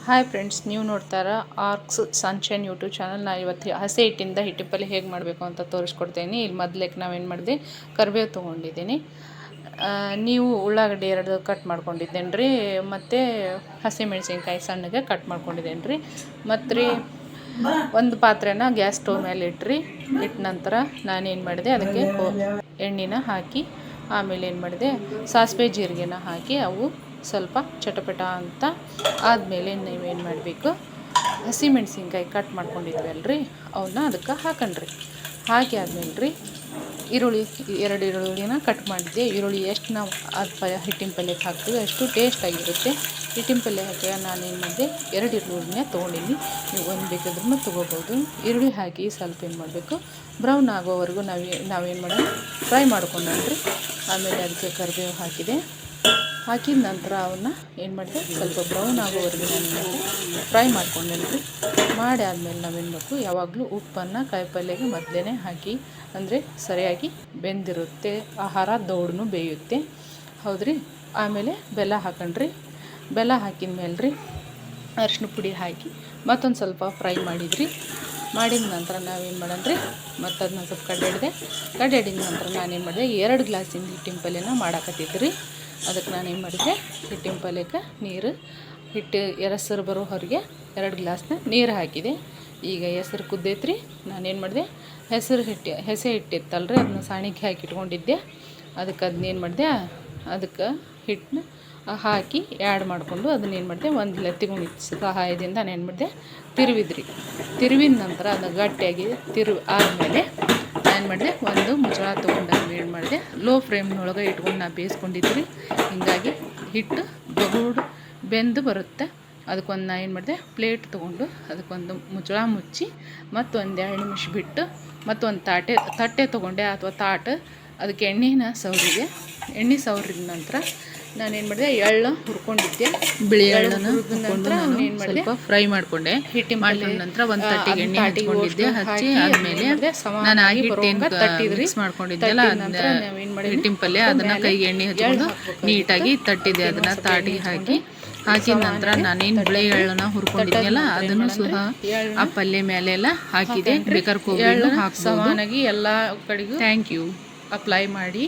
Hi friends, ನೀವು ನೋಡ್ತಾರ arcs sunshine YouTube channel. ನಾನು ಇವತ್ತು ಹಸಿ ಹಿಟ್ಟಿಂದ ಹಿಟ್ಟು ಪಲ್ಯ ಹೇಗೆ ಮಾಡಬೇಕು ಅಂತ ತೋರಿಸ್ಕೊಡ್ತೀನಿ. ಇಲ್ಲಿ ಮೊದಲೇಕ್ಕೆ ನಾವೇನು ಮಾಡಿದೆ, ಕರಿಬೇವು ತೊಗೊಂಡಿದ್ದೀನಿ. ನೀವು ಉಳ್ಳಾಗಡ್ಡಿ 2 ಕಟ್ ಮಾಡ್ಕೊಂಡಿದ್ದೇನೆ ರೀ, ಮತ್ತು ಹಸಿಮೆಣ್ಸಿನ್ಕಾಯಿ ಸಣ್ಣಗೆ ಕಟ್ ಮಾಡ್ಕೊಂಡಿದ್ದೇನೆ ರೀ. ಮತ್ತು ರೀ ಒಂದು ಪಾತ್ರೆನ ಗ್ಯಾಸ್ ಸ್ಟವ್ ಮೇಲೆ ಇಟ್ರಿ. ಇಟ್ಟ ನಂತರ ನಾನೇನು ಮಾಡಿದೆ, ಅದಕ್ಕೆ ಎಣ್ಣೆನ ಹಾಕಿ ಆಮೇಲೆ ಏನು ಮಾಡಿದೆ, ಸಾಸಿವೆ ಜೀರಿಗೆನ ಹಾಕಿ ಅವು ಸ್ವಲ್ಪ ಚಟಪಟ ಅಂತ ಆದಮೇಲೆ ನೀವೇನು ಮಾಡಬೇಕು, ಹಸಿಮೆಣ್ಸಿನ್ಕಾಯಿ ಕಟ್ ಮಾಡ್ಕೊಂಡಿದ್ವಲ್ರಿ ಅವನ್ನ ಅದಕ್ಕೆ ಹಾಕಣ್ರಿ. ಹಾಕಿ ಆದ್ಮೇಲೆ ರೀ ಈರುಳ್ಳಿ 2 ಈರುಳ್ಳಿನ ಕಟ್ ಮಾಡಿದ್ದೆ. ಈರುಳ್ಳಿ ಎಷ್ಟು ನಾವು ಅದು ಹಿಟ್ಟಿನ ಪಲ್ಯಕ್ಕೆ ಹಾಕ್ತೀವಿ ಅಷ್ಟು ಟೇಸ್ಟಾಗಿರುತ್ತೆ. ಹಿಟ್ಟಿನ ಪಲ್ಯ ಹಾಕಿ ನಾನೇನು ಮಾಡಿದೆ, 2 ಈರುಳ್ಳಿನ ತೊಗೊಂಡಿನಿ. ನೀವು ಒಂದು ಬೇಕಾದ್ರೂ ತೊಗೋಬೋದು. ಈರುಳ್ಳಿ ಹಾಕಿ ಸ್ವಲ್ಪ ಏನು ಮಾಡಬೇಕು, ಬ್ರೌನ್ ಆಗೋವರೆಗೂ ನಾವೇನು ಮಾಡೋಣ, ಫ್ರೈ ಮಾಡ್ಕೊಂಡ್ರಿ. ಆಮೇಲೆ ಅದಕ್ಕೆ ಕರಿಬೇವು ಹಾಕಿದ ನಂತರ ಅವನ್ನ ಏನು ಮಾಡಿದೆ, ಸ್ವಲ್ಪ ಬ್ರೌನ್ ಆಗೋವರೆಗೂ ನಾನು ಫ್ರೈ ಮಾಡ್ಕೊಂಡ್ರಿ. ಮಾಡಿ ಆದಮೇಲೆ ನಾವೇನು ಬೇಕು, ಯಾವಾಗಲೂ ಉಪ್ಪನ್ನು ಕಾಯಿಪಲ್ಯಗೆ ಮೊದಲೇ ಹಾಕಿ, ಅಂದರೆ ಸರಿಯಾಗಿ ಬೆಂದಿರುತ್ತೆ, ಆಹಾರ ದೌಡನ್ನು ಬೇಯುತ್ತೆ. ಹೌದ್ರಿ. ಆಮೇಲೆ ಬೆಲ್ಲ ಹಾಕೊಂಡ್ರಿ. ಬೆಲ್ಲ ಹಾಕಿದ ಮೇಲೆ ರೀ ಅರಿಶಿನ ಪುಡಿ ಹಾಕಿ ಮತ್ತೊಂದು ಸ್ವಲ್ಪ ಫ್ರೈ ಮಾಡಿದ್ರಿ. ಮಾಡಿದ ನಂತರ ನಾವೇನು ಮಾಡೋಣ್ರಿ, ಮತ್ತು ಅದನ್ನ ಸ್ವಲ್ಪ ಕಡ್ಡಿಡಿದ ನಂತರ ನಾನೇನು ಮಾಡಿದೆ, 2 ಗ್ಲಾಸಿಂದ ಹಿಟ್ಟಿನ ಪಲ್ಯನ ಮಾಡಾಕತ್ತಿದ್ರಿ. ಅದಕ್ಕೆ ನಾನೇನು ಮಾಡಿದೆ, ಹಿಟ್ಟಿನ ಪಲ್ಯಕ್ಕೆ ಹಿಟ್ಟು ಹೆಸರು ಬರೋ ಹೊರಗೆ 2 ಗ್ಲಾಸ್ನ ನೀರು ಹಾಕಿದೆ. ಈಗ ಹೆಸರು ಕುದ್ದೈತ್ರಿ. ನಾನೇನು ಮಾಡಿದೆ, ಹೆಸೆ ಹಿಟ್ಟಿತ್ತಲ್ರಿ, ಅದನ್ನ ಸಾಣಿಗೆ ಹಾಕಿ ಇಟ್ಕೊಂಡಿದ್ದೆ. ಅದನ್ನೇನು ಮಾಡಿದೆ, ಅದಕ್ಕೆ ಹಿಟ್ಟನ್ನ ಹಾಕಿ ಆ್ಯಡ್ ಮಾಡಿಕೊಂಡು ಅದನ್ನೇನು ಮಾಡಿದೆ, ಒಂದು ಲತ್ತಿಗುಣಿ ಸಹಾಯದಿಂದ ನಾನೇನು ಮಾಡಿದೆ, ತಿರುವಿದ ನಂತರ ಅದನ್ನು ಗಟ್ಟಿಯಾಗಿ ಆದಮೇಲೆ ಏನು ಮಾಡಿದೆ, ಒಂದು ಮುಚ್ಚಳ ತೊಗೊಂಡು ಏನು ಮಾಡಿದೆ, ಲೋ ಫ್ಲೇಮ್ನೊಳಗೆ ಇಟ್ಕೊಂಡು ನಾನು ಬೇಯಿಸ್ಕೊಂಡಿದ್ರಿ. ಹೀಗಾಗಿ ಹಿಟ್ಟು ಬೆಂದು ಬರುತ್ತೆ. ಅದಕ್ಕೊಂದು ನಾನು ಏನು ಮಾಡಿದೆ, ಪ್ಲೇಟ್ ತೊಗೊಂಡು ಅದಕ್ಕೊಂದು ಮುಚ್ಚಳ ಮುಚ್ಚಿ ಮತ್ತೊಂದು 2 ನಿಮಿಷ ಬಿಟ್ಟು ಮತ್ತೊಂದು ತಟ್ಟೆ ತೊಗೊಂಡೆ ಅಥವಾ ಅದಕ್ಕೆ ಎಣ್ಣೆ ಸವರಿದ ನಂತರ ನಾನೇನು ಮಾಡಿದೆ, ಎಳ್ಳು ಹುರ್ಕೊಂಡಿದ್ದೆ. ಬಿಳಿ ಎಳ್ಳನ್ನು ಹುರ್ಕೊಂಡು ಏನು ಮಾಡಿದೆ, ಸ್ವಲ್ಪ ಫ್ರೈ ಮಾಡಿಕೊಂಡೆ. ಮಾಡಿದ ನಂತರ ಒಂದು ತಟ್ಟಿಗೆ ಎಣ್ಣೆ ಹಚ್ಕೊಂಡಿದ್ದೆ. ಹಚ್ಚಿ ಆದಮೇಲೆ ನಾನು ಮಿಕ್ಸ್ ಮಾಡ್ಕೊಂಡಿದ್ದೆಲ್ಲ ಹಿಟ್ಟಿನ ಪಲ್ಯ ಅದನ್ನು ಕೈಗೆ ಎಣ್ಣೆ ಹಚ್ಕೊಂಡು ನೀಟಾಗಿ ತಟ್ಟಿದ್ದೆ. ಅದನ್ನು ತಾಟಿಗೆ ಹಾಕಿದ ನಂತರ ನಾನೇನು ಬಿಳಿ ಎಳ್ಳನ್ನು ಹುರ್ಕೊಂಡಿದ್ದೆಲ್ಲ ಅದನ್ನು ಸಹ ಆ ಪಲ್ಯ ಮೇಲೆಲ್ಲ ಹಾಕಿದೆ. ಬೇಕಾದ್ರೆ ಕೋಬಿಯನ್ನು ಹಾಕ್ಬೋದು. ಸಮಾನಾಗಿ ಎಲ್ಲ ಕಡೆಗೂ ಥ್ಯಾಂಕ್ ಯು ಅಪ್ಲೈ ಮಾಡಿ.